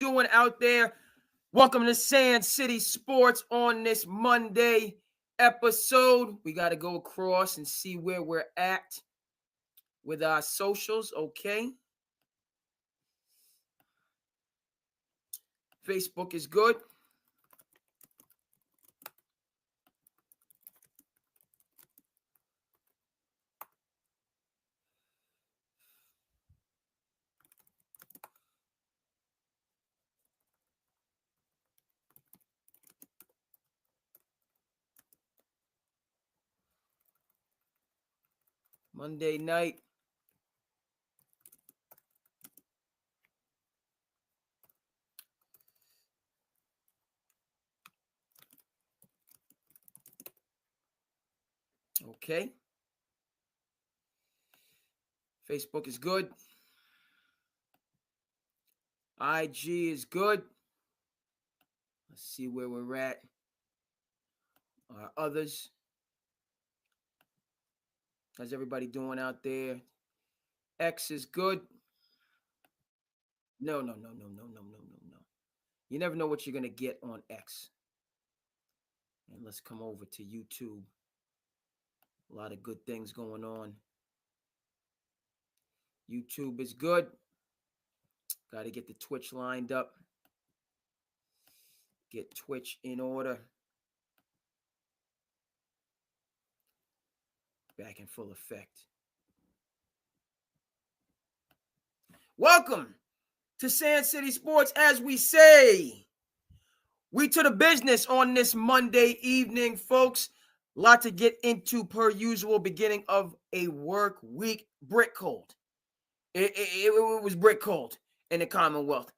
doing out there? Welcome to Sand City Sports on this Monday episode. We got to go across and see where we're at with our socials, okay? Facebook is good. Monday night. Okay. Facebook is good. IG is good. Let's see where we're at. Others. How's everybody doing out there? X is good. No. You never know what you're going to get on X. And let's come over to YouTube. A lot of good things going on. YouTube is good. Got to get the Twitch lined up. Get Twitch in order. Back in full effect. Welcome to Sand City Sports. As we say, we to the business on this Monday evening, folks. A lot to get into per usual. Beginning of a work week. Brick cold. It was brick cold in the Commonwealth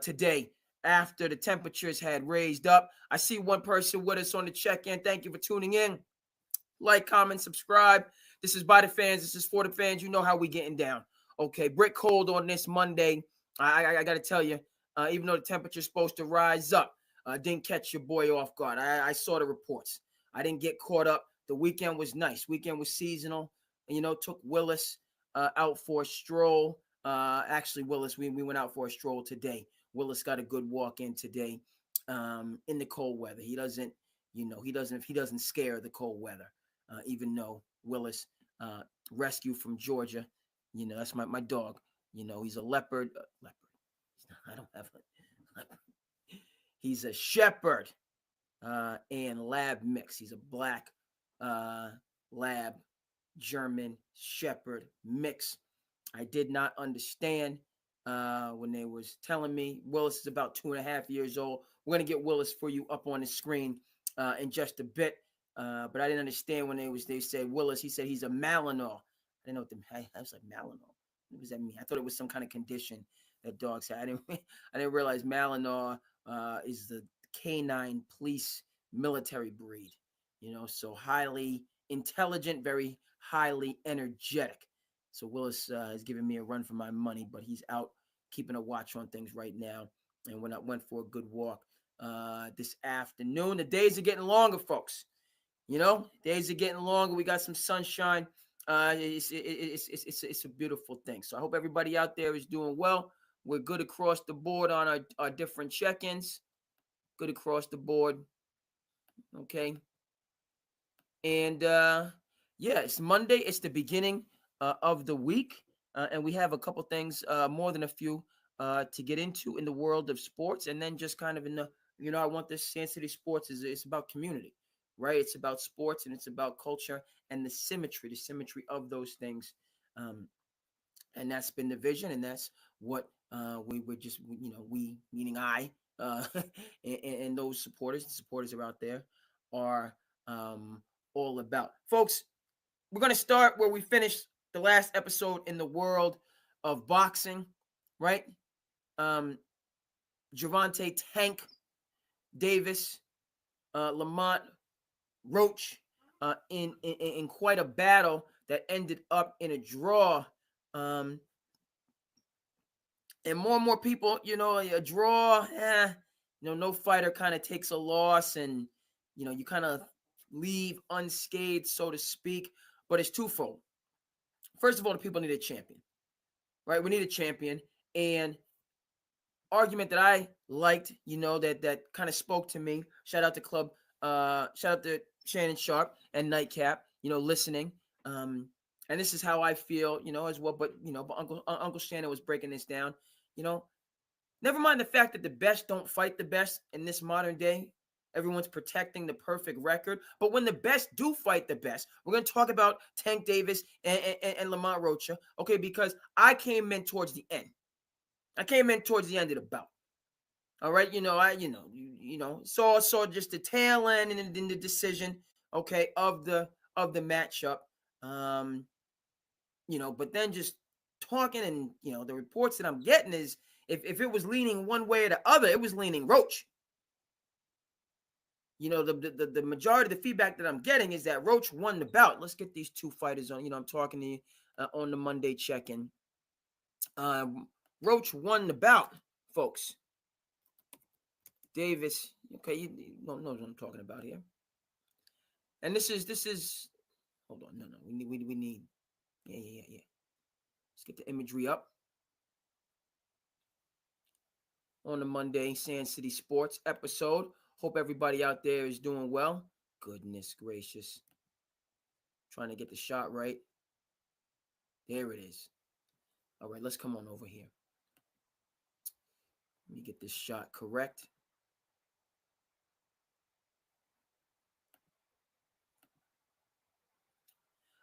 today after the temperatures had raised up. I see one person with us on the check-in. Thank you for tuning in. Like, comment, subscribe. This is by the fans. This is for the fans. You know how we getting down. Okay, brick cold on this Monday. I got to tell you, even though the temperature's supposed to rise up, didn't catch your boy off guard. I saw the reports. I didn't get caught up. The weekend was nice. Weekend was seasonal. Took Willis out for a stroll. Actually, Willis, we went out for a stroll today. Willis got a good walk in today in the cold weather. He doesn't scare the cold weather. Even though Willis rescued from Georgia, that's my dog. He's a leopard. I don't have a leopard. He's a shepherd and lab mix. He's a black lab German shepherd mix. I did not understand when they was telling me Willis is about 2.5 years old. We're going to get Willis for you up on the screen in just a bit. But I didn't understand when they said Willis. He said he's a Malinois. I didn't know what I was like, Malinois. What does that mean? I thought it was some kind of condition that dogs had. I didn't realize Malinois is the canine police military breed. So highly intelligent, very highly energetic. So Willis is giving me a run for my money, but he's out keeping a watch on things right now. And when I went for a good walk this afternoon, the days are getting longer, folks. Days are getting longer. We got some sunshine. It's a beautiful thing. So I hope everybody out there is doing well. We're good across the board on our different check-ins. Good across the board. Okay. And it's Monday. It's the beginning of the week. And we have a couple things, more than a few, to get into in the world of sports. And then just kind of in the, I want this Sand City Sports it's about community. Right? It's about sports and it's about culture and the symmetry of those things. And that's been the vision. And that's what we were just, we, meaning I, and those supporters, the supporters are out there are all about. Folks, we're going to start where we finished the last episode in the world of boxing, right? Gervonta Tank Davis, Lamont Roach in quite a battle that ended up in a draw. And more people, a draw, no fighter kind of takes a loss and, you kind of leave unscathed, so to speak. But it's twofold. First of all, the people need a champion, right? We need a champion. And argument that I liked, that kind of spoke to me. Shout out to shout out to Shannon Sharp and Nightcap, listening. And this is how I feel, as well. But Uncle Shannon was breaking this down. Never mind the fact that the best don't fight the best in this modern day. Everyone's protecting the perfect record. But when the best do fight the best, we're going to talk about Tank Davis and Lamont Rocha, okay, because I came in towards the end. I came in towards the end of the bout. All right, saw just the tail end and then the decision, okay, of the matchup. But then just talking and the reports that I'm getting is if it was leaning one way or the other, it was leaning Roach. The majority of the feedback that I'm getting is that Roach won the bout. Let's get these two fighters on. I'm talking to you on the Monday check-in. Roach won the bout, folks. Davis, okay, you don't know what I'm talking about here. And this is. Hold on, no, we need. Yeah. Let's get the imagery up. On the Monday Sand City Sports episode. Hope everybody out there is doing well. Goodness gracious. Trying to get the shot right. There it is. All right, let's come on over here. Let me get this shot correct.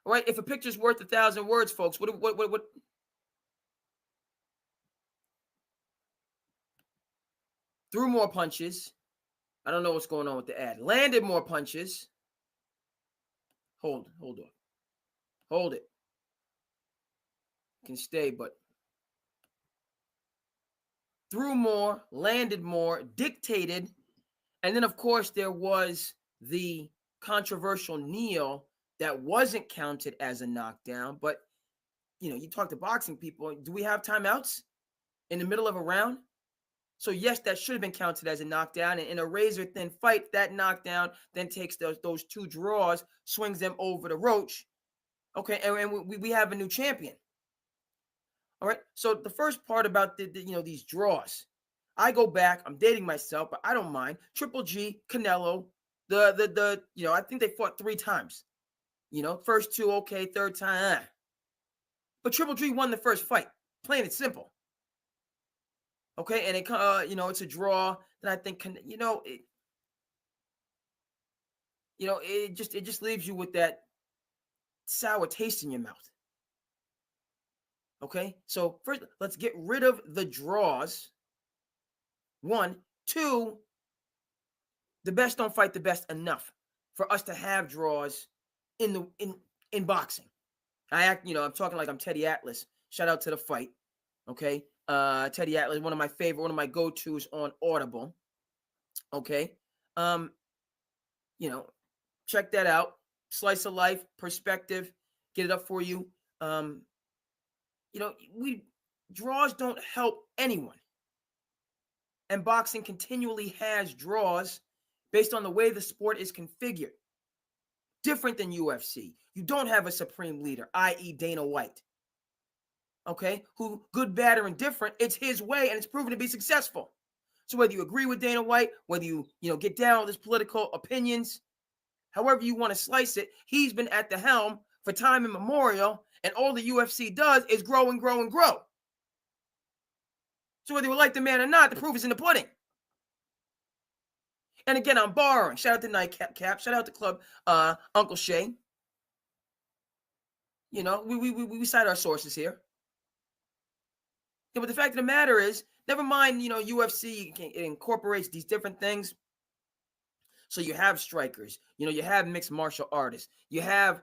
All right, if a picture's worth 1,000 words, folks, what? Threw more punches. I don't know what's going on with the ad. Landed more punches. Hold on. Hold it. Can stay, but threw more, landed more, dictated. And then, of course, there was the controversial kneel that wasn't counted as a knockdown. But, you talk to boxing people. Do we have timeouts in the middle of a round? So, yes, that should have been counted as a knockdown. And in a razor-thin fight, that knockdown then takes those two draws, swings them over to Roach. Okay, and we have a new champion. All right, so the first part about these draws, I go back. I'm dating myself, but I don't mind. Triple G, Canelo, I think they fought 3 times. First 2, okay, third time, but Triple G won the first fight. Plain and simple. Okay, and it's a draw that I think it just leaves you with that sour taste in your mouth. Okay, so first let's get rid of the draws. 1, 2. The best don't fight the best enough for us to have draws in boxing. I'm talking like I'm Teddy Atlas. Shout out to the fight. Okay. Teddy Atlas, one of my go-tos on Audible. Okay. Check that out. Slice of Life, Perspective, get it up for you. Draws don't help anyone. And boxing continually has draws based on the way the sport is configured. Different than UFC. You don't have a supreme leader, i.e. Dana White. Okay? Who, good, bad, or indifferent, it's his way and it's proven to be successful. So whether you agree with Dana White, whether you get down with his political opinions, however you want to slice it, he's been at the helm for time immemorial, and all the UFC does is grow and grow and grow. So whether you like the man or not, the proof is in the pudding. And again, I'm borrowing. Shout out to Nightcap. Shout out to Club Uncle Shay. We cite our sources here. Yeah, but the fact of the matter is, never mind, UFC it incorporates these different things. So you have strikers, you have mixed martial artists, you have,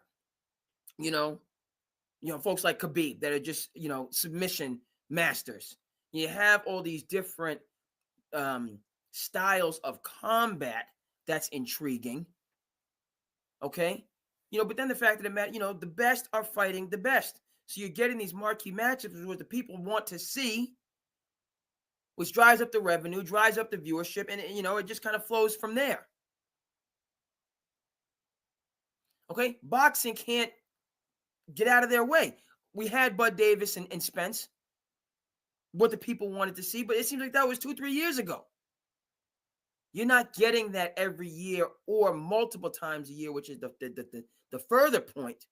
folks like Khabib that are just, submission masters. You have all these different styles of combat that's intriguing. Okay. But then the fact of the matter, the best are fighting the best. So you're getting these marquee matchups where the people want to see, which drives up the revenue, drives up the viewership, and it just kind of flows from there. Okay, boxing can't get out of their way. We had Bud Davis and Spence. what the people wanted to see, but it seems like that was 2-3 years ago. You're not getting that every year or multiple times a year, which is the further point.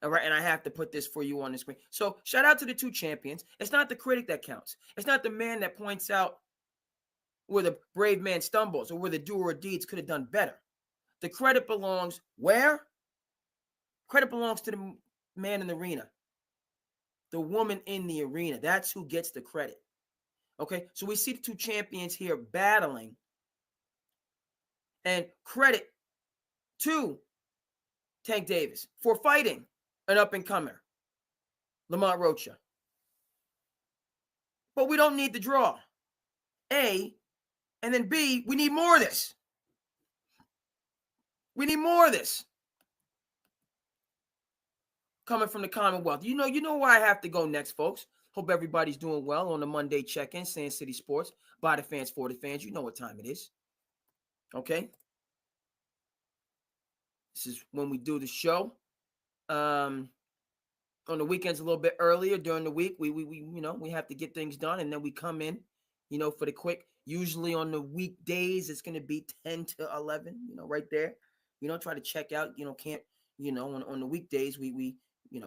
All right, and I have to put this for you on the screen. So shout out to the two champions. It's not the critic that counts. It's not the man that points out where the brave man stumbles or where the doer of deeds could have done better. The credit belongs where? Credit belongs to the man in the arena, the woman in the arena. That's who gets the credit. Okay, so we see the two champions here battling, and credit to Tank Davis for fighting an up-and-comer, Lamont Rocha. But we don't need the draw. A, and then B, we need more of this. We need more of this coming from the Commonwealth. You know where I have to go next, folks. Hope everybody's doing well on the Monday check-in, Sand City Sports, by the fans, for the fans. You know what time it is. Okay? This is when we do the show. On the weekends a little bit earlier. During the week, we have to get things done, and then we come in, for the quick. Usually on the weekdays, it's going to be 10 to 11, right there. Try to check out, can't, on the weekdays, we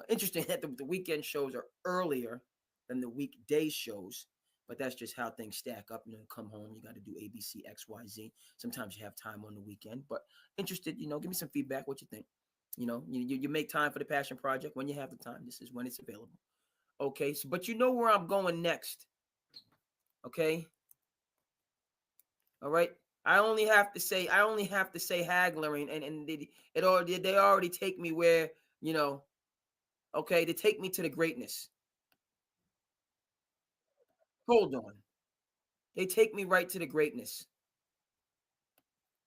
interesting that the weekend shows are earlier than the weekday shows, but that's just how things stack up. Come home, you got to do ABC, XYZ. Sometimes you have time on the weekend, but interested, give me some feedback, what you think. You make time for the Passion Project when you have the time. This is when it's available. Okay, so but you know where I'm going next. Okay. All right. I only have to say haggling, and they already take me where, okay, they take me to the greatness. Hold on. They take me right to the greatness.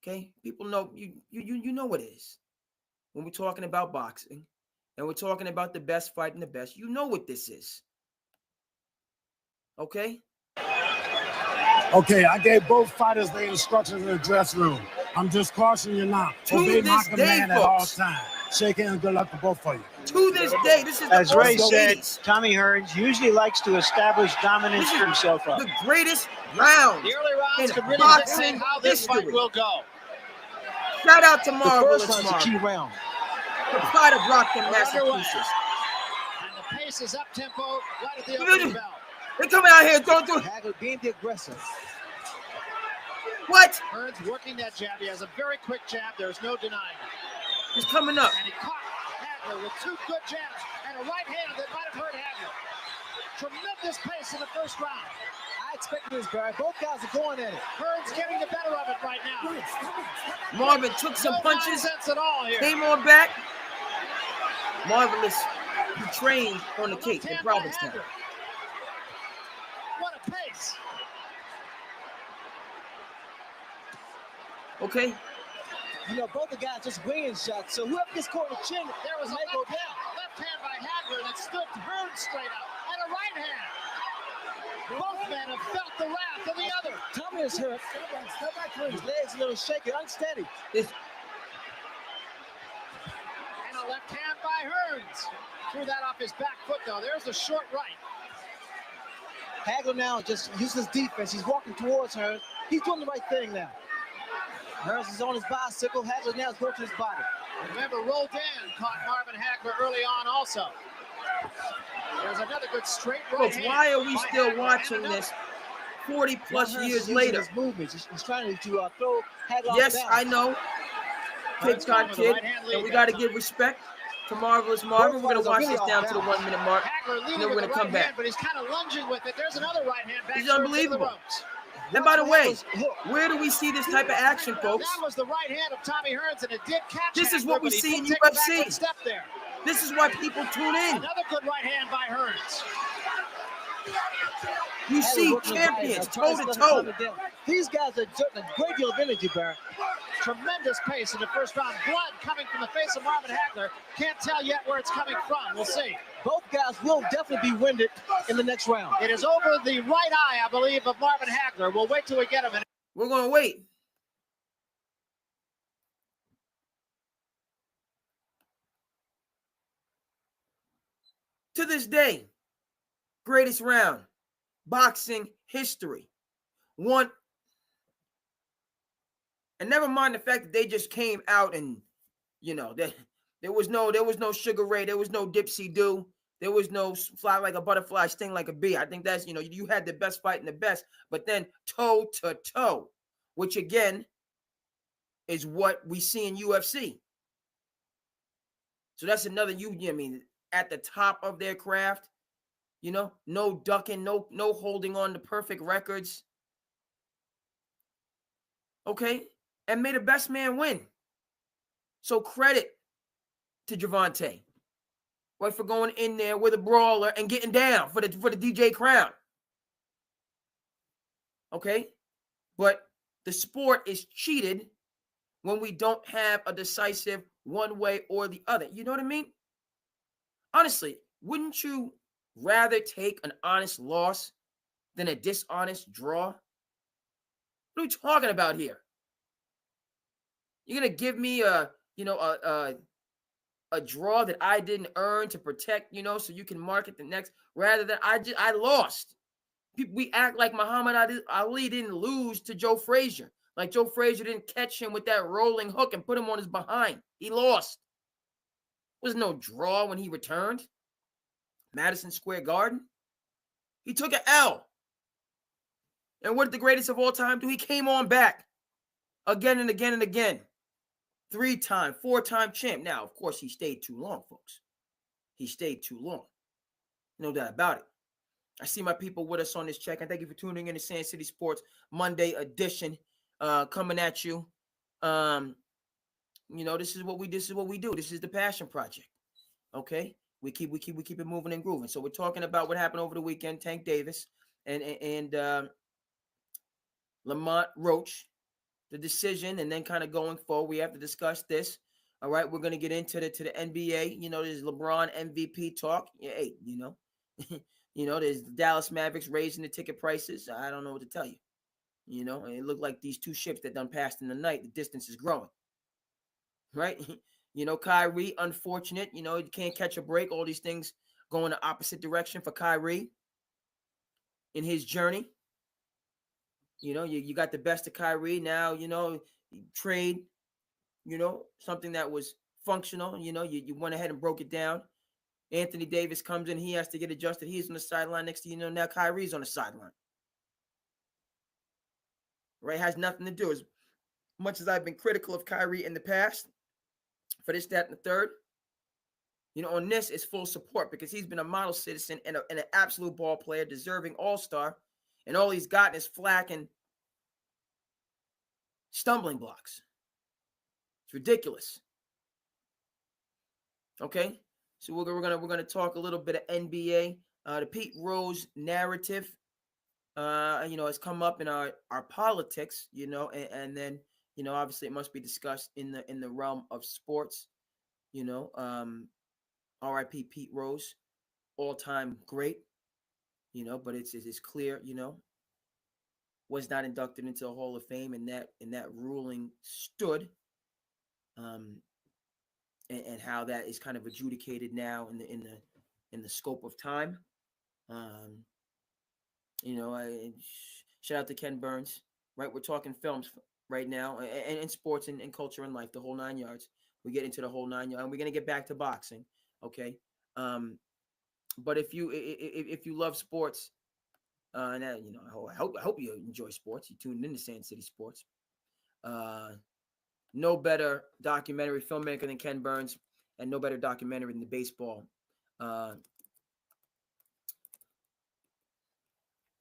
Okay? People know you know what it is. When we're talking about boxing and we're talking about the best fighting the best, you know what this is. Okay? Okay, I gave both fighters their instructions in the dressing room. I'm just cautioning you now. Obey my command at all times. Shake hands, good luck to both of you. To this day, this is as Ray said, 80s. Tommy Hearns usually likes to establish dominance for himself up. The greatest round the early rounds in could really boxing dictate how this fight will go. Shout out to Marvelous The first round's a key round. The pride of Brockton, Massachusetts. And the pace is up tempo right at the opening bell. They're coming out here, don't do it. Hagler being the aggressor. What? Hearns working that jab. He has a very quick jab. There's no denying it. He's coming up. And he caught Hagler with two good jabs and a right hand that might have hurt Hagler. Tremendous pace in the first round. I expected this, Barry. Both guys are going at it. Hearns getting the better of it right now. Marvin took some punches. No nonsense at all here. Came on back. Marvelous. He trained on the Cape in Provincetown. What a pace. Okay. Both the guys just weighing shots, so whoever gets caught in the chin, there was a left hand by Hagler that stood Hearns straight up, and a right hand. Both men have felt the wrath of the other. Tommy is hurt. His legs a little shaky, unsteady. And a left hand by Hearns. Threw that off his back foot, though. There's a short right. Hagler now just uses defense. He's walking towards Hearns. He's doing the right thing now. Hearns is on his bicycle. Hagler now is going to his body. Remember, Roldan caught Marvin Hagler early on also. There's another good straight right hand. Why are we still Hagler watching this 40 plus years later? His movements. He's trying to throw Hagler Yes, down. I know. Cape Cod kid, and we got to give respect to Marvelous Marvin. We're going to watch this down to the 1 minute mark, and then we're going to come back. But he's kind of lunging with it. There's another right hand back. He's unbelievable. And by the way, where do we see this type of action, folks? That was the right hand of Tommy Hearns, and it did catch. This is what we see in UFC. This is why people tune in. Another good right hand by Hearns. You see champions toe to toe. These guys are exerting a great deal of energy, Barry. Tremendous pace in the first round. Blood coming from the face of Marvin Hagler. Can't tell yet where it's coming from. We'll see. Both guys will definitely be winded in the next round. It is over the right eye, I believe, of Marvin Hagler. We'll wait till we get him. We're going to wait. To this day, greatest round boxing history. One, and never mind the fact that they just came out and, there was no Sugar Ray, there was no Dipsy Doo, there was no fly like a butterfly, sting like a bee. I think that's, you had the best fight and the best, but then toe to toe, which again is what we see in UFC. So that's another at the top of their craft, no ducking, no holding on to perfect records. Okay, and may the best man win. So credit to Gervonta, right, for going in there with a brawler and getting down for the DJ crown. Okay, but the sport is cheated when we don't have a decisive one way or the other. You know what I mean? Honestly, wouldn't you rather take an honest loss than a dishonest draw? What are we talking about here? You're gonna give me a draw that I didn't earn to protect, so you can market the next, rather than I lost. We act like Muhammad Ali didn't lose to Joe Frazier. Like Joe Frazier didn't catch him with that rolling hook and put him on his behind. He lost. There was no draw when he returned. Madison Square Garden. He took an L. And what did the greatest of all time do? He came on back again and again and again. 3-time, 4-time champ. Now, of course, he stayed too long, folks. He stayed too long. No doubt about it. I see my people with us on this check. And thank you for tuning in to Sand City Sports Monday edition, coming at you. This is what we do. This is the Passion Project. Okay, we keep it moving and grooving. So we're talking about what happened over the weekend. Tank Davis and Lamont Roach, the decision, and then kind of going forward, we have to discuss this. All right, we're gonna get into the NBA. There's LeBron MVP talk. Yeah, hey, there's Dallas Mavericks raising the ticket prices. I don't know what to tell you. It looked like these two ships that done passed in the night. The distance is growing. Right? Kyrie, unfortunate. He can't catch a break. All these things going the opposite direction for Kyrie in his journey. You got the best of Kyrie now. Trade. Something that was functional. You went ahead and broke it down. Anthony Davis comes in. He has to get adjusted. He's on the sideline next to now Kyrie's on the sideline. Right? Has nothing to do. As much as I've been critical of Kyrie in the past for this, that, and the third, on this is full support because he's been a model citizen and an absolute ball player, deserving all-star, and all he's gotten is flack and stumbling blocks. It's ridiculous. Okay, so we're gonna talk a little bit of NBA. The Pete Rose narrative, has come up in our politics, and then obviously it must be discussed in the realm of sports. R.I.P. Pete Rose, all-time great. But it's clear, was not inducted into the Hall of Fame, and that ruling stood. And how that is kind of adjudicated now in the scope of time. Shout out to Ken Burns, right? We're talking films right now, and sports and culture and life, the whole 9 yards. We get into the whole 9 yards, and we're gonna get back to boxing, okay? But if you love sports, and I hope you enjoy sports. You tuned into Sand City Sports. No better documentary filmmaker than Ken Burns, and no better documentary than the baseball.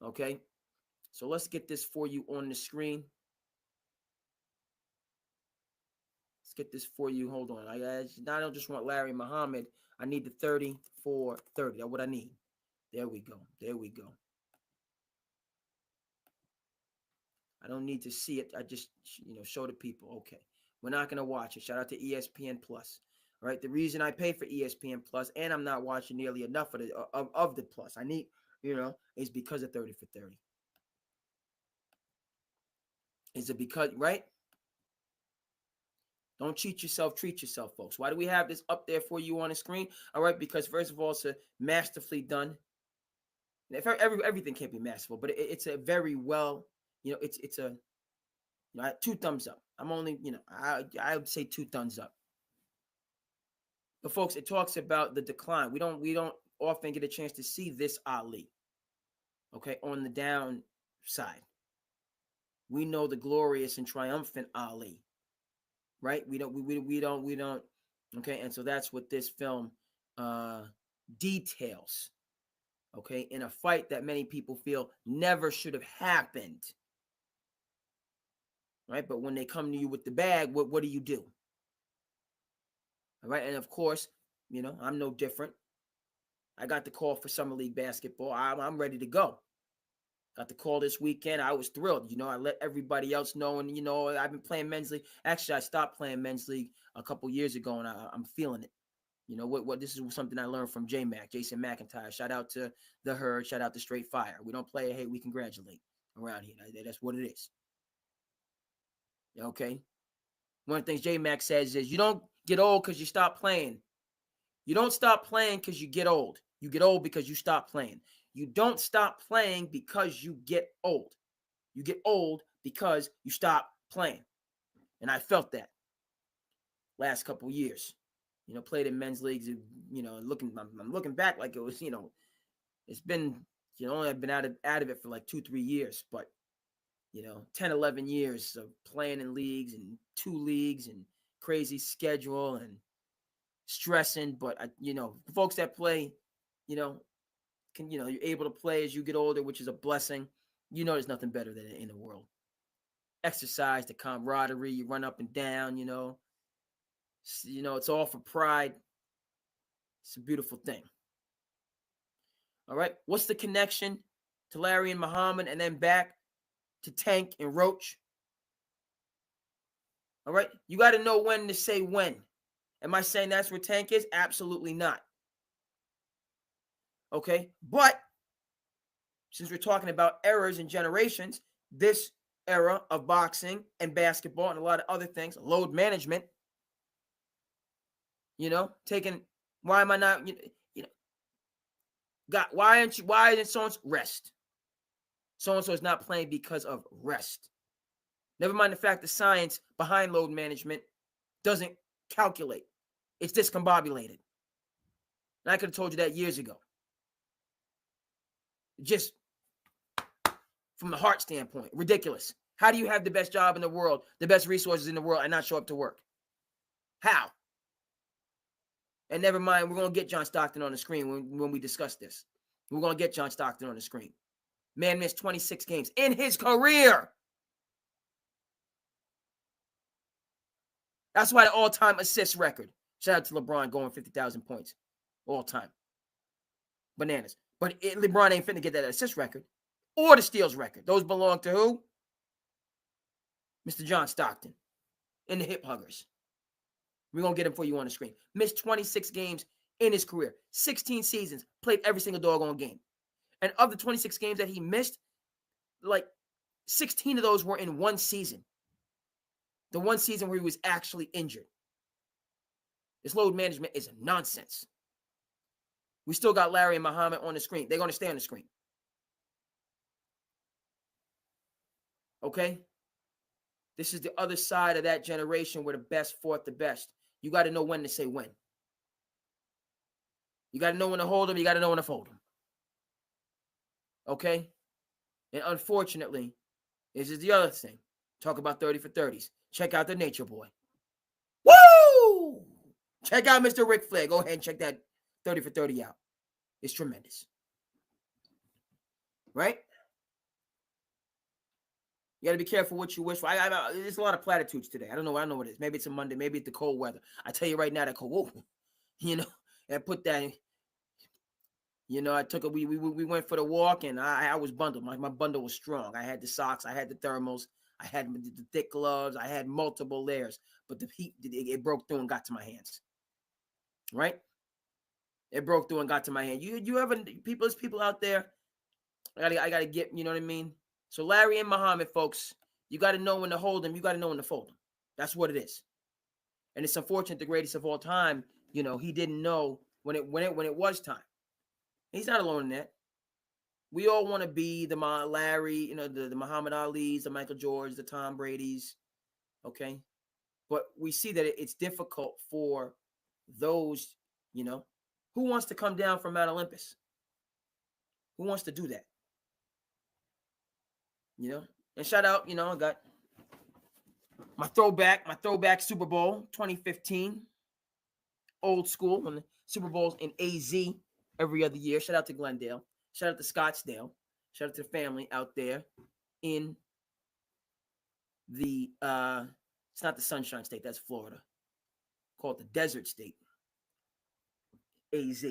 Okay, so let's get this for you on the screen. Let's get this for you. Hold on. I don't just want Larry Muhammad. I need the 30-4-30. That's what I need. There we go. I don't need to see it. I just, show the people. Okay. We're not going to watch it. Shout out to ESPN Plus. All right. The reason I pay for ESPN Plus, and I'm not watching nearly enough of the Plus, I need, is because of 30 for 30. Is it because, right? Don't cheat yourself, treat yourself, folks. Why do we have this up there for you on the screen? All right, because first of all, it's masterfully done. If everything can't be masterful, but it's a very well, it's a, 2 thumbs up. I'm only, I would say 2 thumbs up. But folks, it talks about the decline. We don't often get a chance to see this Ali. Okay, on the downside. We know the glorious and triumphant Ali, right? We don't. Okay, and so that's what this film details. Okay, in a fight that many people feel never should have happened. Right, but when they come to you with the bag, what do? All right, and of course, I'm no different. I got the call for Summer League basketball. I'm ready to go. Got the call this weekend. I was thrilled. I let everybody else know. And, I've been playing men's league. Actually, I stopped playing men's league a couple years ago, and I'm feeling it. What this is something I learned from J-Mac, Jason McIntyre. Shout out to the Herd. Shout out to Straight Fire. We don't play a hate. We congratulate around here. That's what it is. Okay? One of the things J-Mac says is you don't get old because you stop playing. You don't stop playing because you get old. You get old because you stop playing. You don't stop playing because you get old. You get old because you stop playing. And I felt that last couple of years. Played in men's leagues, I'm looking back like it was, it's been, I've been out of it for like 2-3 years, but 10, 11 years of playing in leagues and 2 leagues and crazy schedule and stressing. But folks that play, you're able to play as you get older, which is a blessing. There's nothing better than it in the world. Exercise, the camaraderie, you run up and down, it's all for pride. It's a beautiful thing. All right. What's the connection to Larry and Muhammad and then back to Tank and Roach? All right. You got to know when to say when. Am I saying that's where Tank is? Absolutely not. Okay. But since we're talking about eras and generations, this era of boxing and basketball and a lot of other things, load management, why am I not, why isn't so-and-so rest? So-and-so is not playing because of rest. Never mind the fact the science behind load management doesn't calculate. It's discombobulated. And I could have told you that years ago. Just from the heart standpoint, ridiculous. How do you have the best job in the world, the best resources in the world, and not show up to work? How? And never mind, we're going to get John Stockton on the screen when we discuss this. We're going to get John Stockton on the screen. Man missed 26 games in his career. That's why the all-time assist record. Shout out to LeBron going 50,000 points. All time. Bananas. But LeBron ain't finna get that assist record or the steals record. Those belong to who? Mr. John Stockton and the Hip Huggers. We're going to get him for you on the screen. Missed 26 games in his career. 16 seasons. Played every single doggone game. And of the 26 games that he missed, like 16 of those were in one season. The one season where he was actually injured. This load management is nonsense. We still got Larry and Muhammad on the screen. They're going to stay on the screen. Okay? This is the other side of that generation where the best fought the best. You got to know when to say when. You got to know when to hold them. You got to know when to fold them. Okay? And unfortunately, this is the other thing. Talk about 30 for 30s. Check out the Nature Boy. Woo! Check out Mr. Ric Flair. Go ahead and check that 30 for 30 out. It's tremendous. Right? You got to be careful what you wish for. There's a lot of platitudes today. I don't know what it is. Maybe it's a Monday. Maybe it's the cold weather. I tell you right now, that cold, and put that, I took we went for the walk, and I was bundled. My bundle was strong. I had the socks. I had the thermals. I had the thick gloves. I had multiple layers. But the heat, it broke through and got to my hands. Right? It broke through and got to my hand. You ever, there's people out there, I gotta get, you know what I mean? So Larry and Muhammad, folks, you got to know when to hold them. You got to know when to fold them. That's what it is. And it's unfortunate the greatest of all time, he didn't know when it was time. He's not alone in that. we all want to be the Larry, the Muhammad Ali's, the Michael Jordans, the Tom Brady's, okay? But we see that it's difficult for those, who wants to come down from Mount Olympus? Who wants to do that? And shout out, I got my throwback Super Bowl 2015, old school, when the Super Bowl's in AZ every other year. Shout out to Glendale. Shout out to Scottsdale. Shout out to the family out there in the, it's not the Sunshine State, that's Florida. Call it the Desert State. AZ.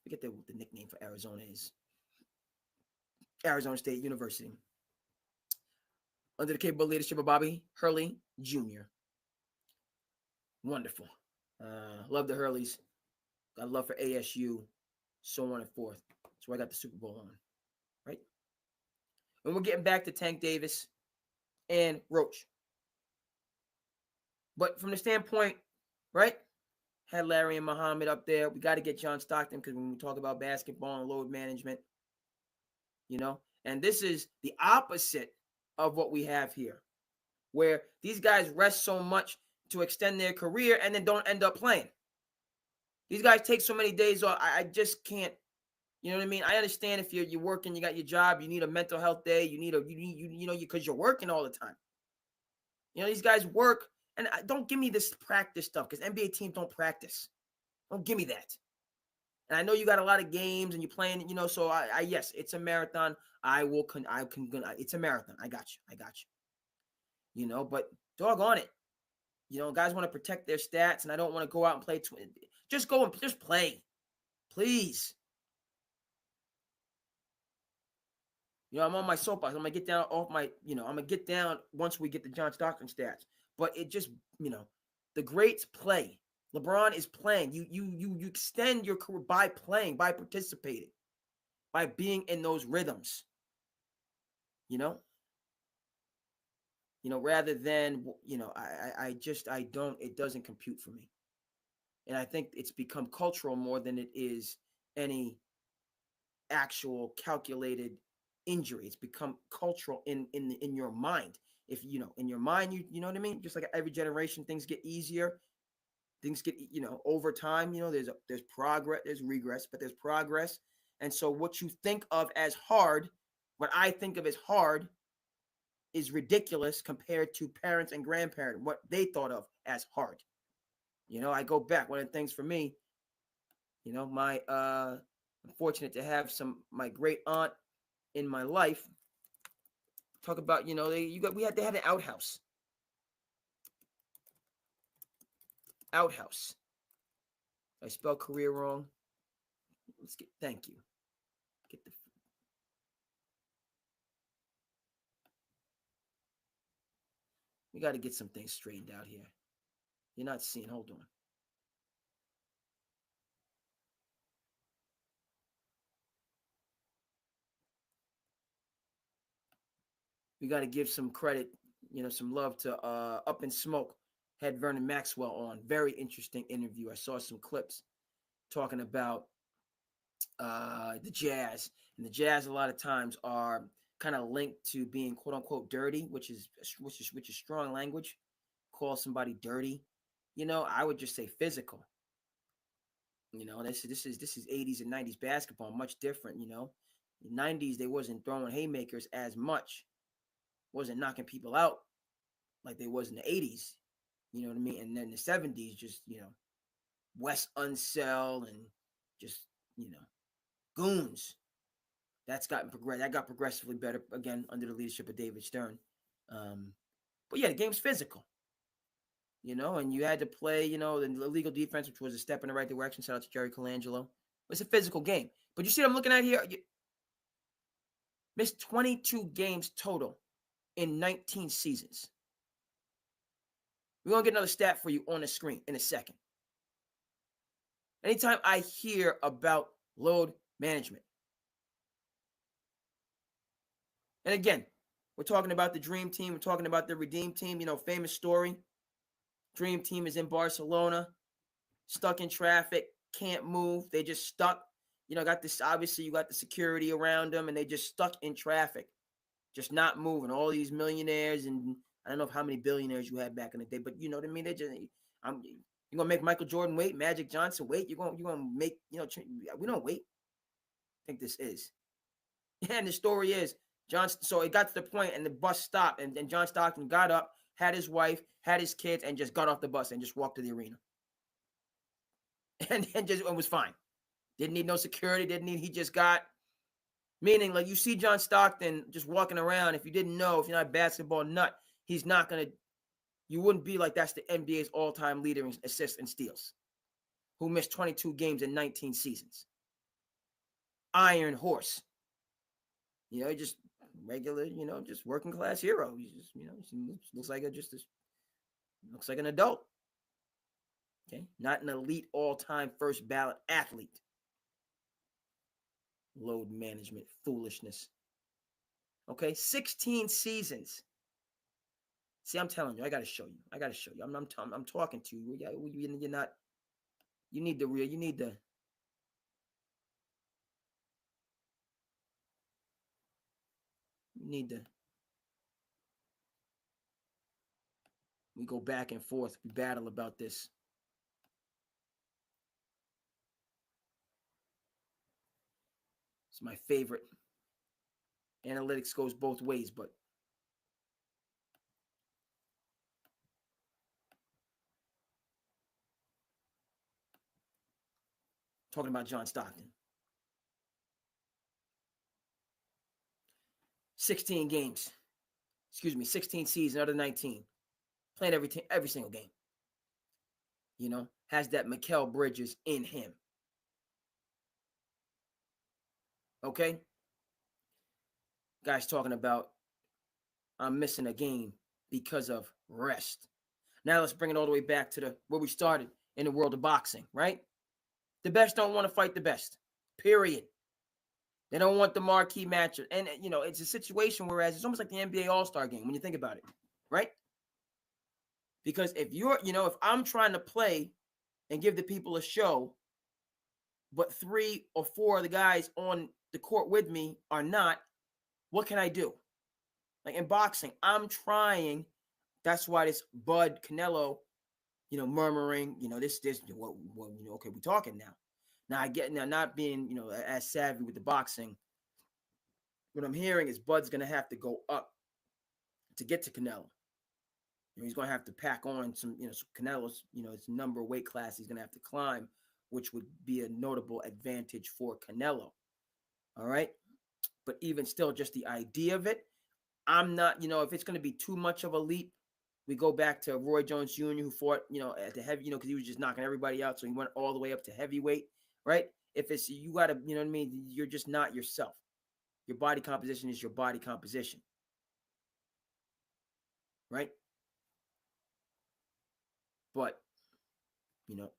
Forget what the nickname for Arizona is. Arizona State University. Under the capable leadership of Bobby Hurley Jr. Wonderful. Love the Hurleys. Got love for ASU, so on and forth. That's why I got the Super Bowl on, right? And we're getting back to Tank Davis and Roach. But from the standpoint, right, had Larry and Muhammad up there. We got to get John Stockton because when we talk about basketball and load management, and this is the opposite of what we have here, where these guys rest so much to extend their career and then don't end up playing. These guys take so many days off. I just can't. You know what I mean? I understand if you're working, you got your job, you need a mental health day, you need because you're working all the time. These guys work, and don't give me this practice stuff because NBA teams don't practice. Don't give me that. And I know you got a lot of games and you're playing, so I yes, it's a marathon. It's a marathon. I got you. But doggone it. Guys want to protect their stats, and I don't want to go out and play. Just go and just play, please. I'm on my soapbox. I'm gonna get down off my, I'm gonna get down once we get the John Stockton stats. But it just, the greats play. LeBron is playing. You extend your career by playing, by participating, by being in those rhythms. Rather than, it doesn't compute for me. And I think it's become cultural more than it is any actual calculated injury. It's become cultural in your mind. If, in your mind, you know what I mean? Just like every generation, things get easier. Things get, over time, there's progress, there's regress, but there's progress. And so what you think of as hard, what I think of as hard is ridiculous compared to parents and grandparents, what they thought of as hard. I go back. One of the things for me, my I'm fortunate to have my great aunt in my life. Talk about, they had an outhouse. Outhouse. I spelled career wrong. Thank you. We got to get some things straightened out here. You're not seeing, hold on. We got to give some credit, some love to Up in Smoke. Had Vernon Maxwell on. Very interesting interview. I saw some clips talking about the Jazz. And the Jazz a lot of times are kind of linked to being quote unquote dirty, which is strong language. Call somebody dirty. I would just say physical. This is 80s and 90s basketball, much different, In the 90s, they wasn't throwing haymakers as much. Wasn't knocking people out like they was in the 80s. You know what I mean? And then the 70s, just, Wes Unseld and just, goons. That got progressively better, again, under the leadership of David Stern. But yeah, the game's physical. And you had to play, the illegal defense, which was a step in the right direction. Shout out to Jerry Colangelo. It's a physical game. But you see what I'm looking at here? You missed 22 games total in 19 seasons. We're going to get another stat for you on the screen in a second. Anytime I hear about load management, and again, we're talking about the Dream Team. We're talking about the Redeem Team. Famous story. Dream Team is in Barcelona, stuck in traffic, can't move. They just stuck. got this, obviously you got the security around them, and they just stuck in traffic, just not moving. All these millionaires, and I don't know how many billionaires you had back in the day, but you know what I mean? You're going to make Michael Jordan wait, Magic Johnson wait. You're going to make, we don't wait. I think this is. And the story is, so it got to the point, and the bus stopped, and John Stockton got up, had his wife, had his kids, and just got off the bus and just walked to the arena. And it was fine. Didn't need no security, he just got, meaning, like, you see John Stockton just walking around. If you didn't know, if you're not a basketball nut, he's not going to, you wouldn't be like, that's the NBA's all-time leader in assists and steals, who missed 22 games in 19 seasons. Iron horse. Just regular, just working class hero. He just, looks like looks like an adult. Okay, not an elite all-time first ballot athlete. Load management foolishness. Okay, 16 seasons. See, I'm telling you, I got to show you. I'm talking to you. You're not. You need the real. You need the. We go back and forth. We battle about this. It's my favorite. Analytics goes both ways, but talking about John Stockton. 16 games. 16 seasons out of 19. Playing every single game. Has that Mikal Bridges in him. Okay? Guys talking about, I'm missing a game because of rest. Now let's bring it all the way back to where we started in the world of boxing, right? The best don't want to fight the best, period. They don't want the marquee match. And, it's a situation whereas it's almost like the NBA All-Star game when you think about it, right? Because if if I'm trying to play and give the people a show, but 3 or 4 of the guys on the court with me are not, what can I do? Like in boxing, I'm trying. That's why this Bud Canelo, murmuring, this, what, okay, we're talking now. Now I get, not being, as savvy with the boxing. What I'm hearing is Bud's going to have to go up to get to Canelo. He's going to have to pack on some, Canelo's, his number weight class he's going to have to climb, which would be a notable advantage for Canelo. All right. But even still, just the idea of it, I'm not, if it's going to be too much of a leap, we go back to Roy Jones Jr., who fought, at the heavy, because he was just knocking everybody out. So he went all the way up to heavyweight, right? If it's, you got to, you know what I mean? You're just not yourself. Your body composition is your body composition, right? But,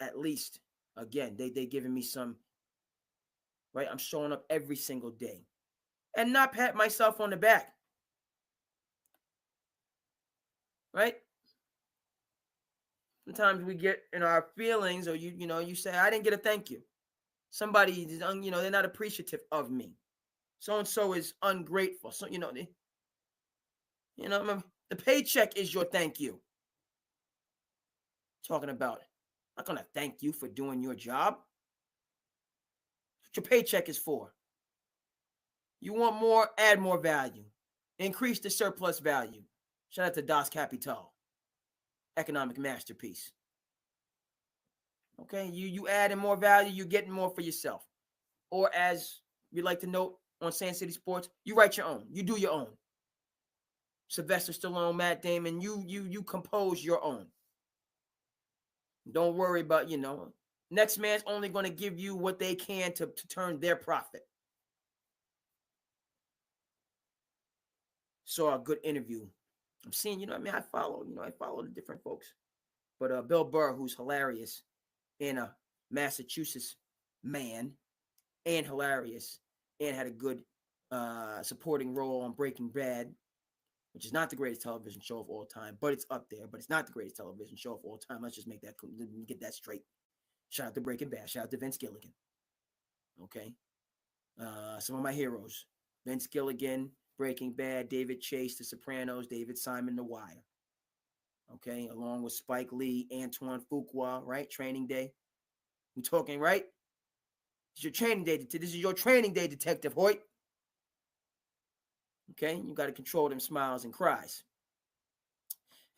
at least, again, they giving me some, right? I'm showing up every single day and not pat myself on the back, right? Sometimes we get in our feelings, or you say, I didn't get a thank you. Somebody is, they're not appreciative of me. So-and-so is ungrateful. So, the paycheck is your thank you. Talking about it. I'm not going to thank you for doing your job. What your paycheck is for. You want more, add more value. Increase the surplus value. Shout out to Das Capital. Economic masterpiece. Okay, you adding more value, you're getting more for yourself. Or as we like to note on Sand City Sports, you write your own. You do your own. Sylvester Stallone, Matt Damon, you compose your own. Don't worry about, next man's only going to give you what they can to turn their profit. Saw a good interview. I'm seeing, I follow the different folks. But Bill Burr, who's hilarious, and a Massachusetts man, and hilarious, and had a good supporting role on Breaking Bad, which is not the greatest television show of all time, but it's up there. But it's not the greatest television show of all time. Let's just get that straight. Shout out to Breaking Bad. Shout out to Vince Gilligan. Okay. Some of my heroes: Vince Gilligan, Breaking Bad; David Chase, The Sopranos; David Simon, The Wire. Okay, along with Spike Lee, Antoine Fuqua, right? Training Day. We talking, right? It's your training day. This is your training day, Detective Hoyt. Okay, you got to control them smiles and cries.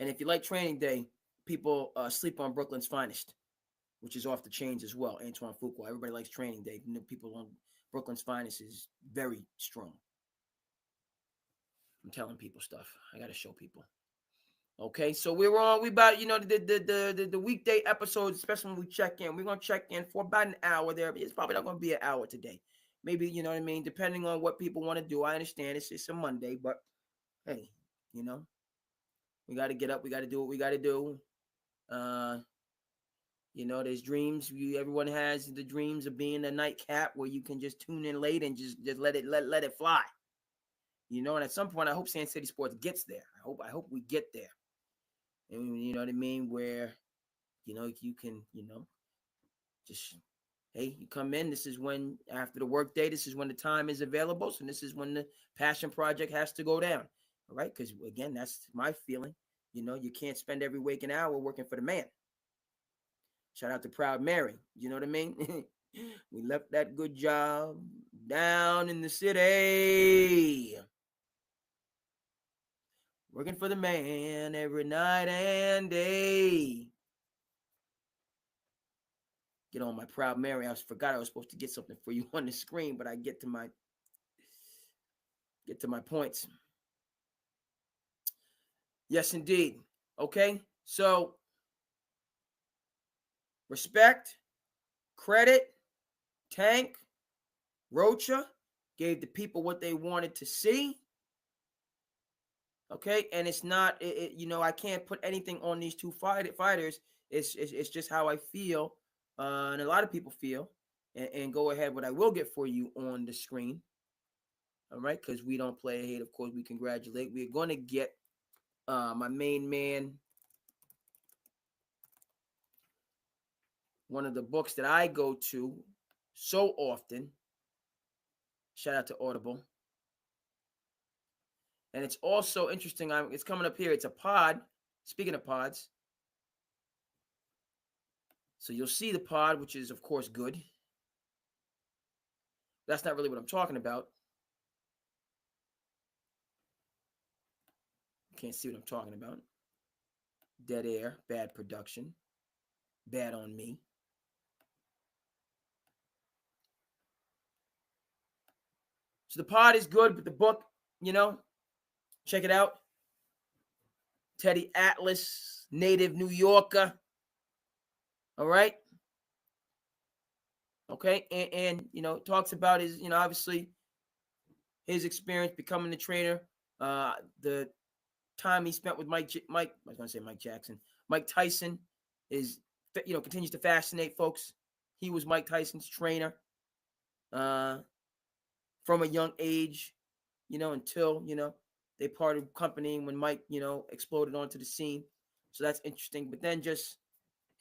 And if you like Training Day, people sleep on Brooklyn's Finest, which is off the chains as well. Antoine Fuqua. Everybody likes Training Day. You know, people on Brooklyn's Finest is very strong. I'm telling people stuff. I got to show people. Okay, so we about, the weekday episodes, especially when we check in. We're gonna check in for about an hour there. It's probably not gonna be an hour today. Maybe, you know what I mean, depending on what people want to do. I understand it's a Monday, but hey, we got to get up. We got to do what we got to do. There's dreams. Everyone has the dreams of being a nightcap where you can just tune in late and just let it fly. And at some point, I hope Sand City Sports gets there. I hope we get there. And you know what I mean? Where, you can, just, hey, you come in. This is when, after the work day, this is when the time is available. So this is when the passion project has to go down. All right. Because, again, that's my feeling. You can't spend every waking hour working for the man. Shout out to Proud Mary. You know what I mean? We left that good job down in the city, working for the man every night and day. Get on my Proud Mary. I forgot I was supposed to get something for you on the screen, but I get to my points. Yes, indeed. Okay, so respect, credit, Tank, Rocha gave the people what they wanted to see. Okay, and it's not, I can't put anything on these two fighters. It's just how I feel, and a lot of people feel. And go ahead, what I will get for you on the screen. All right, because we don't play hate. Of course, we congratulate. We're going to get my main man, one of the books that I go to so often. Shout out to Audible. And it's also interesting. It's coming up here. It's a pod. Speaking of pods. So you'll see the pod, which is, of course, good. That's not really what I'm talking about. You can't see what I'm talking about. Dead air, bad production, bad on me. So the pod is good, but the book, check it out. Teddy Atlas, native New Yorker. All right. Okay. And talks about his, obviously his experience becoming the trainer, the time he spent with Mike, I was going to say Mike Jackson. Mike Tyson is, continues to fascinate folks. He was Mike Tyson's trainer from a young age, until, they parted company when Mike, exploded onto the scene. So that's interesting. But then just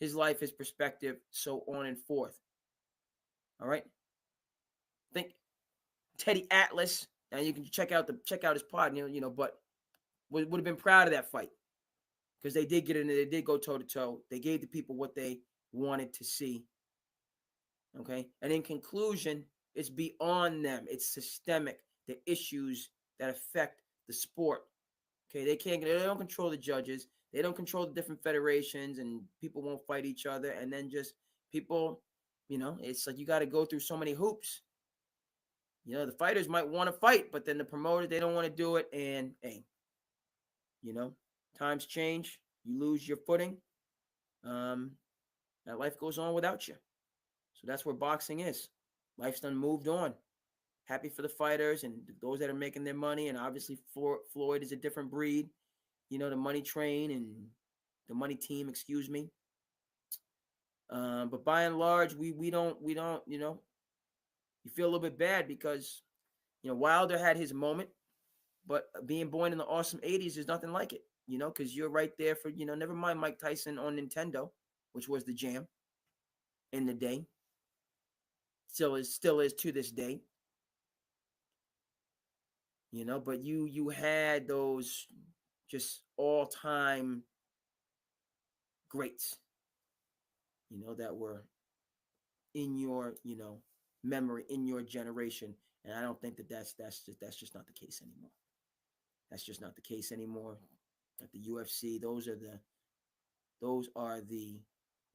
his life, his perspective, so on and forth. All right. Think Teddy Atlas. Now you can check out his pod, but would have been proud of that fight. Because they did get in there, they did go toe to toe. They gave the people what they wanted to see. Okay. And in conclusion, it's beyond them. It's systemic. The issues that affect the sport. Okay. They don't control the judges. They don't control the different federations, and people won't fight each other. And then just people, it's like you got to go through so many hoops. The fighters might want to fight, but then the promoters, they don't want to do it. And hey, times change. You lose your footing. That life goes on without you. So that's where boxing is. Life's done moved on. Happy for the fighters and those that are making their money. And obviously Floyd is a different breed. The money train and the money team, excuse me. But by and large, we don't, you feel a little bit bad because, Wilder had his moment, but being born in the awesome 80s is nothing like it, because you're right there for, never mind Mike Tyson on Nintendo, which was the jam in the day. Still is to this day. But you had those just all-time greats, that were in your, memory, in your generation. And I don't think that's just not the case anymore. That's just not the case anymore. At the UFC, those are the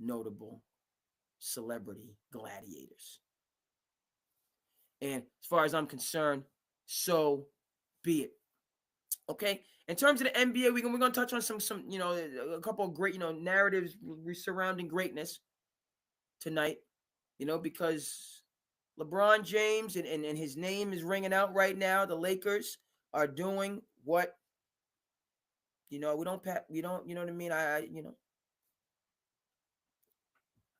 notable celebrity gladiators. And as far as I'm concerned, so be it. Okay. In terms of the NBA, we're gonna touch on some a couple of great narratives surrounding greatness tonight. Because LeBron James and his name is ringing out right now. The Lakers are doing what we don't you know what I mean.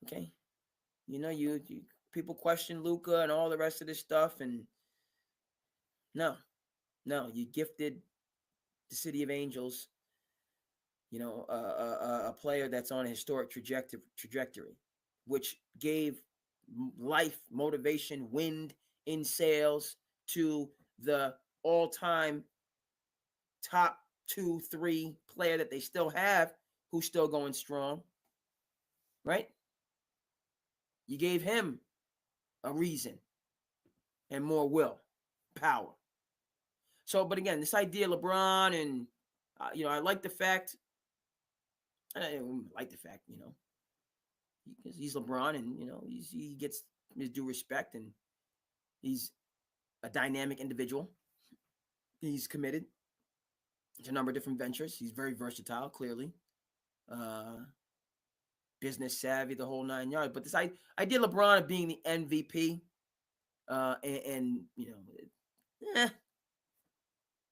Okay. You people question Luka and all the rest of this stuff, and no, you gifted the City of Angels, a player that's on a historic trajectory, which gave life, motivation, wind in sails to the all-time top 2-3 player that they still have, who's still going strong, right? You gave him a reason and more will, power. So, but again, this idea, LeBron, and I like the fact. I like the fact, because he's LeBron, and he gets his due respect, and he's a dynamic individual. He's committed to a number of different ventures. He's very versatile, clearly, business savvy, the whole 9 yards. But this idea, LeBron of being the MVP, and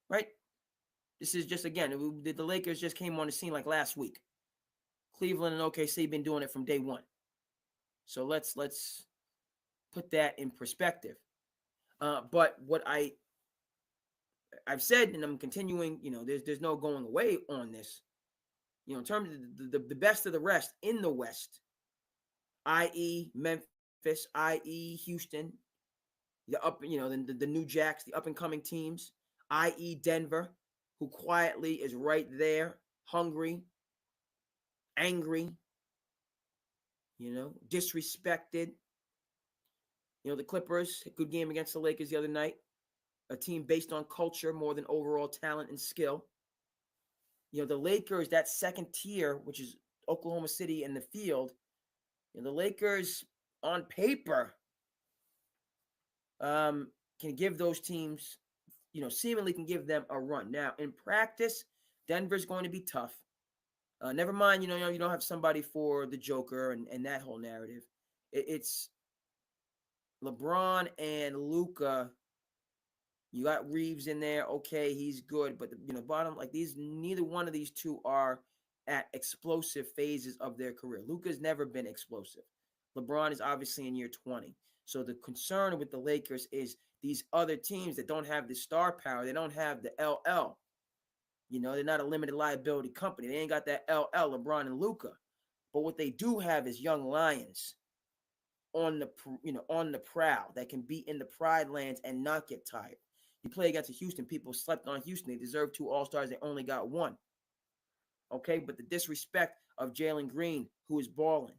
right. This is just, again, the Lakers just came on the scene like last week. Cleveland and OKC been doing it from day one. So let's put that in perspective. But what I've said, and I'm continuing, there's no going away on this. In terms of the best of the rest in the West, i.e. Memphis, i.e. Houston, the New Jacks, the up and coming teams, i.e. Denver, who quietly is right there, hungry, angry, disrespected. The Clippers, a good game against the Lakers the other night, a team based on culture more than overall talent and skill. The Lakers, that second tier, which is Oklahoma City and the field, the Lakers on paper can give those teams, seemingly can give them a run. Now, in practice, Denver's going to be tough. Never mind, you don't have somebody for the Joker and that whole narrative. It's LeBron and Luka. You got Reeves in there. Okay, he's good. But, bottom, neither one of these two are at explosive phases of their career. Luka's never been explosive. LeBron is obviously in year 20. So the concern with the Lakers is these other teams that don't have the star power. They don't have the LL. They're not a limited liability company. They ain't got that LL, LeBron and Luka. But what they do have is young lions on the prowl that can be in the pride lands and not get tired. You play against Houston. People slept on Houston. They deserve 2 All-Stars. They only got 1. Okay, but the disrespect of Jalen Green, who is balling.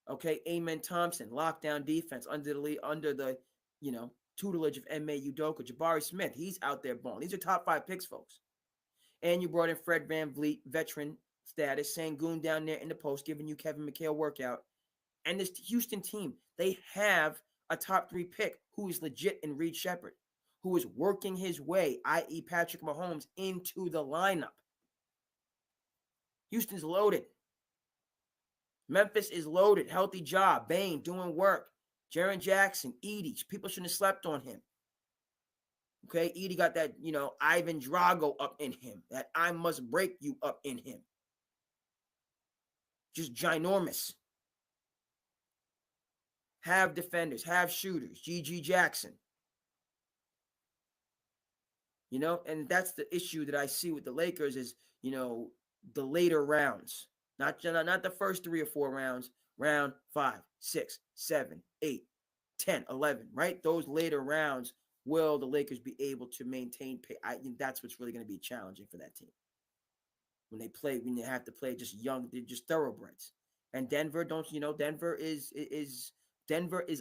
Okay, Amen Thompson, lockdown defense under the tutelage of M.A. Udoka. Jabari Smith, he's out there balling. These are top 5 picks, folks. And you brought in Fred VanVleet, veteran status, Sengun down there in the post, giving you Kevin McHale workout. And this Houston team, they have a top 3 pick who is legit in Reed Shepard, who is working his way, i.e. Patrick Mahomes, into the lineup. Houston's loaded. Memphis is loaded. Healthy job. Bane doing work. Jaren Jackson, Edie. People shouldn't have slept on him. Okay, Edie got that, Ivan Drago up in him. That I must break you up in him. Just ginormous. Have defenders, have shooters. G.G. Jackson. And that's the issue that I see with the Lakers is, the later rounds. Not the first 3 or 4 rounds, round 5, 6, 7, 8, 10, 11, right? Those later rounds, will the Lakers be able to maintain pace? That's what's really going to be challenging for that team. When they have to play just young, they're just thoroughbreds. And Denver, Denver is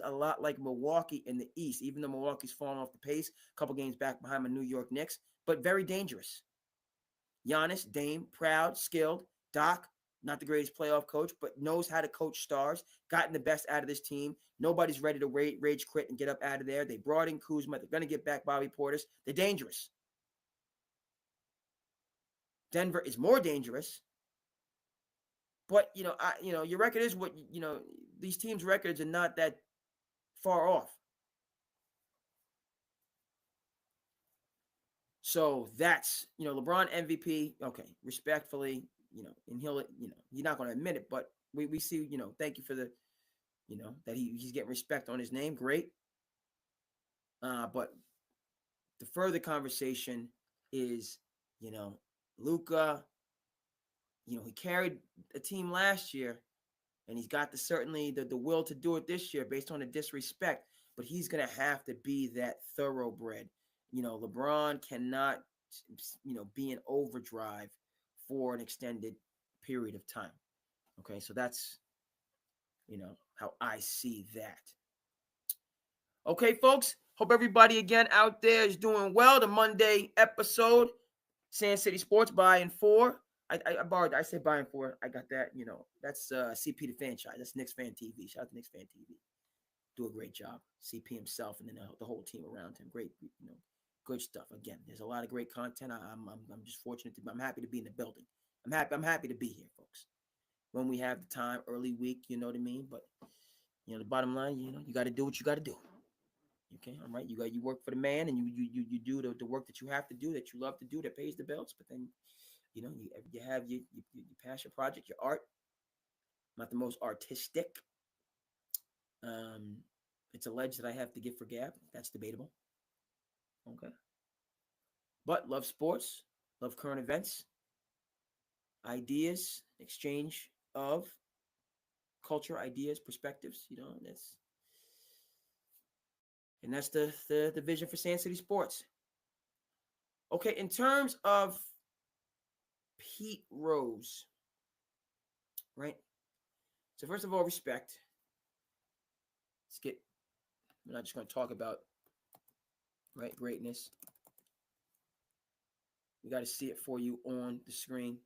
a lot like Milwaukee in the East, even though Milwaukee's fallen off the pace, a couple games back behind the New York Knicks, but very dangerous. Giannis, Dame, proud, skilled. Doc, not the greatest playoff coach, but knows how to coach stars, gotten the best out of this team. Nobody's ready to rage quit and get up out of there. They brought in Kuzma. They're going to get back Bobby Portis. They're dangerous. Denver is more dangerous. But, your record is what, these teams' records are not that far off. So that's, LeBron MVP. Okay, respectfully, and he'll, he's not going to admit it, but we see, thank you for the, that he's getting respect on his name. Great. But the further conversation is, Luka, he carried a team last year, and he's got certainly the will to do it this year based on the disrespect, but he's going to have to be that thoroughbred. LeBron cannot, be in overdrive for an extended period of time. Okay, so that's, how I see that. Okay, folks, hope everybody again out there is doing well. The Monday episode, Sand City Sports by and for. I said by and for. I got that, that's CP the Franchise. That's Knicks Fan TV. Shout out to Knicks Fan TV. Do a great job. CP himself and then the whole team around him. Great, good stuff. Again, there's a lot of great content. I'm just fortunate I'm happy to be in the building. I'm happy to be here, folks. When we have the time, early week, you know what I mean? But the bottom line, you got to do what you got to do. Okay, all right. You work for the man, and you do the work that you have to do, that you love to do, that pays the bills. But then, you have your passion project, your art. Not the most artistic. It's alleged that I have to give for gab. That's debatable. Okay. But love sports, love current events, ideas, exchange of culture, ideas, perspectives. That's the vision for Sand City Sports. Okay, in terms of Pete Rose, right? So first of all, respect. We're not just going to talk about, right, greatness. We got to see it for you on the screen.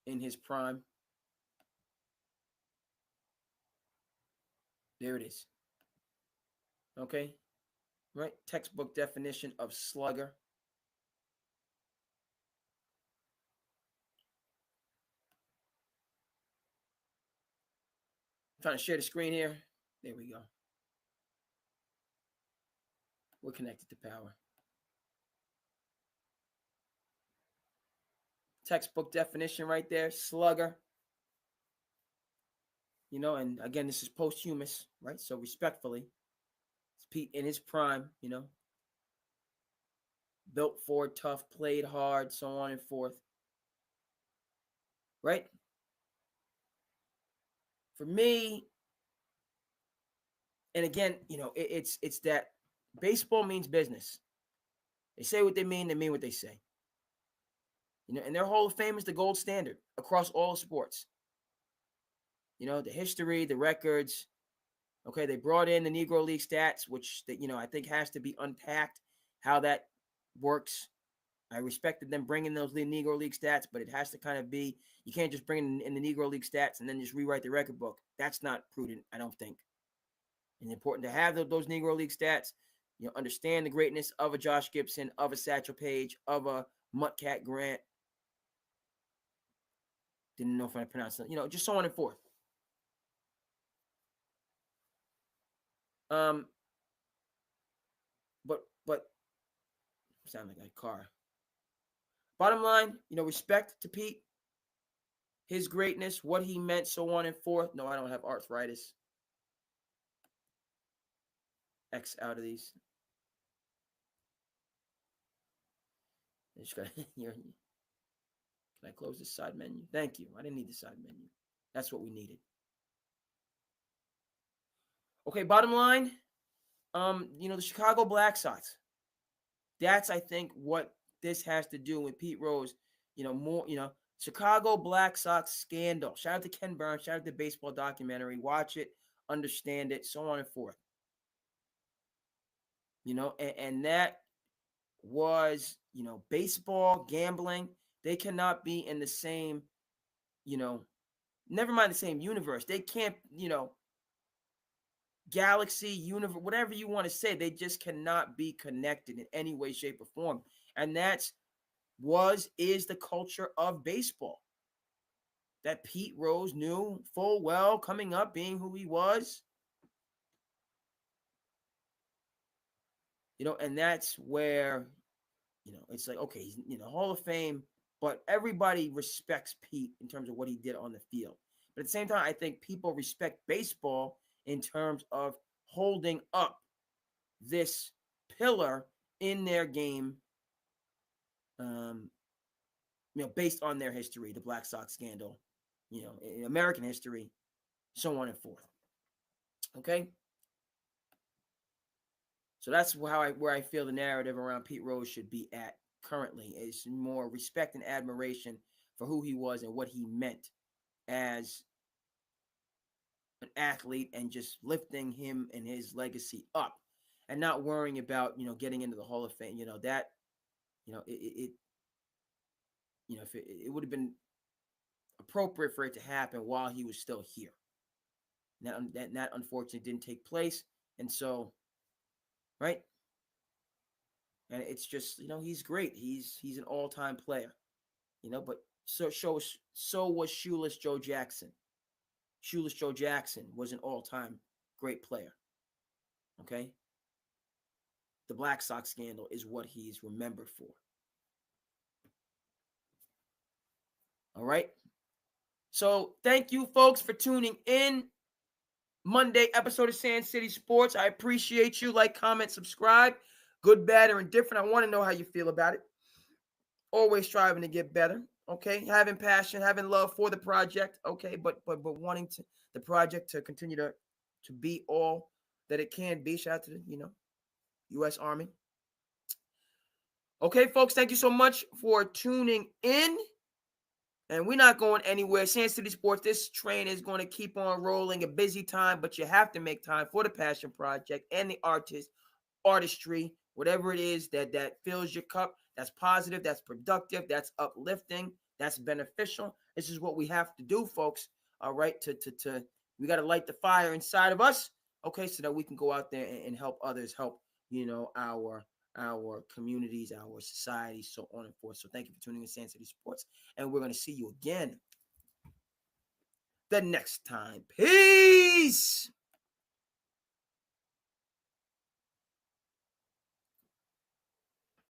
In his prime. There it is. Okay? Right? Textbook definition of slugger. I'm trying to share the screen here. There we go. We're connected to power. Textbook definition right there. Slugger. And again, this is posthumous, right? So respectfully, it's Pete in his prime, built for, tough, played hard, so on and forth. Right? For me, and again, it's that baseball means business. They say what they mean what they say. And their Hall of Fame is the gold standard across all sports. The history, the records. Okay, they brought in the Negro League stats, which I think has to be unpacked, how that works. I respected them bringing those Negro League stats, but it has to kind of be, you can't just bring in the Negro League stats and then just rewrite the record book. That's not prudent, I don't think. It's important to have those Negro League stats, understand the greatness of a Josh Gibson, of a Satchel Paige, of a Muttcat Grant. Didn't know if I pronounced it, just so on and forth. But sound like a car. Bottom line, respect to Pete, his greatness, what he meant, so on and forth. No, I don't have arthritis. X out of these. Just gotta, Can I close this side menu? Thank you. I didn't need the side menu. That's what we needed. Okay, bottom line, the Chicago Black Sox. That's, I think, what this has to do with Pete Rose. Chicago Black Sox scandal. Shout out to Ken Burns. Shout out to the baseball documentary. Watch it, understand it, so on and forth. And that was, baseball, gambling. They cannot be in the same, never mind the same universe. They can't, galaxy, universe, whatever you want to say. They just cannot be connected in any way, shape, or form. And is the culture of baseball that Pete Rose knew full well coming up, being who he was. And that's where, it's like, okay, he's, Hall of Fame, but everybody respects Pete in terms of what he did on the field. But at the same time, I think people respect baseball in terms of holding up this pillar in their game, based on their history, the Black Sox scandal, in American history, so on and forth. Okay? So that's where I feel the narrative around Pete Rose should be at currently, is more respect and admiration for who he was and what he meant as an athlete, and just lifting him and his legacy up, and not worrying about, getting into the Hall of Fame. That, if it would have been appropriate for it to happen while he was still here. That unfortunately didn't take place. And so, right? And it's just, he's great. He's an all-time player. But so was Shoeless Joe Jackson. Shoeless Joe Jackson was an all-time great player. Okay? The Black Sox scandal is what he's remembered for. All right? So thank you, folks, for tuning in. Monday episode of Sand City Sports. I appreciate you. Like, comment, subscribe. Good, bad, or indifferent. I want to know how you feel about it. Always striving to get better. Okay, having passion, having love for the project. Okay, but wanting the project to continue to be all that it can be. Shout out to the U.S. Army. Okay, folks, thank you so much for tuning in. And we're not going anywhere. Sand City Sports, this train is going to keep on rolling. A busy time, but you have to make time for the passion project and the artistry, whatever it is that fills your cup, that's positive, that's productive, that's uplifting, that's beneficial. This is what we have to do, folks. All right, we got to light the fire inside of us, okay, so that we can go out there and help others, help our communities, our society, so on and forth. So thank you for tuning in to Sand City Sports, and we're going to see you again the next time. Peace!